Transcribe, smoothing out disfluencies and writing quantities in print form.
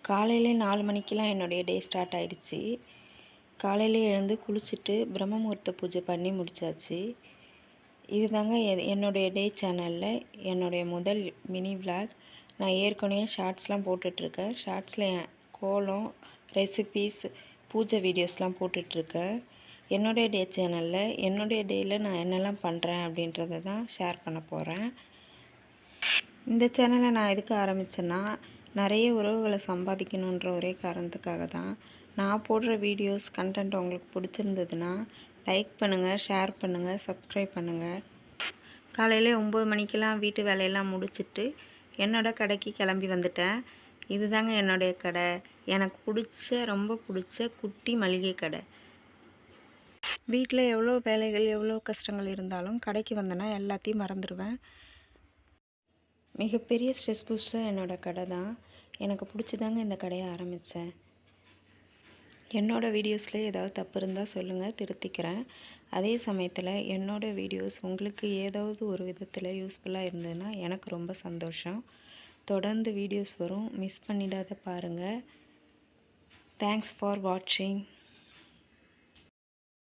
காலையிலே 4 மணிக்கெலாம் என்னுடைய டே ஸ்டார்ட் ஆகிடுச்சி. காலையிலே எழுந்து குளிச்சுட்டு பிரம்ம முகூர்த்த பூஜை பண்ணி முடித்தாச்சு. இது தாங்க என்னுடைய டே சேனலில் என்னுடைய முதல் மினி விளாக். நான் ஏற்கனவே ஷார்ட்ஸ்லாம் போட்டுட்ருக்கேன். ஷார்ட்ஸில் கோலம், ரெசிபீஸ், பூஜை வீடியோஸ்லாம் போட்டுட்ருக்கேன். என்னுடைய டே சேனலில் என்னுடைய டேயில் நான் என்னெல்லாம் பண்ணுறேன் அப்படின்றத தான் ஷேர் பண்ண போகிறேன். இந்த சேனலை நான் எதுக்கு ஆரம்பித்தேன்னா, நிறைய உறவுகளை சம்பாதிக்கணுன்ற ஒரே காரணத்துக்காக தான். நான் போடுற வீடியோஸ் கண்டென்ட் உங்களுக்கு பிடிச்சிருந்ததுன்னா லைக் பண்ணுங்கள், ஷேர் பண்ணுங்கள், சப்ஸ்கிரைப் பண்ணுங்கள். காலையில் 9 மணிக்கெலாம் வீட்டு வேலையெல்லாம் முடிச்சுட்டு என்னோடய கடைக்கு கிளம்பி வந்துட்டேன். இது தாங்க என்னுடைய கடை. எனக்கு ரொம்ப பிடிச்ச குட்டி மளிகை கடை. வீட்டில் எவ்வளோ வேலைகள், எவ்வளோ கஷ்டங்கள் இருந்தாலும் கடைக்கு வந்தேன்னா எல்லாத்தையும் மறந்துடுவேன். மிகப்பெரிய ஸ்ட்ரெஸ் பூஸ்டர் என்னோடய கடை தான். எனக்கு பிடிச்சிதாங்க இந்த கடையை ஆரம்பித்தேன். என்னோடய வீடியோஸில் ஏதாவது தப்பு இருந்தால் சொல்லுங்கள், திருத்திக்கிறேன். அதே சமயத்தில் என்னோடய வீடியோஸ் உங்களுக்கு ஏதாவது ஒரு விதத்தில் யூஸ்ஃபுல்லாக இருந்ததுன்னா எனக்கு ரொம்ப சந்தோஷம். தொடர்ந்து வீடியோஸ் வரும், மிஸ் பண்ணிடாத பாருங்கள். தேங்க்ஸ் ஃபார் வாட்சிங்.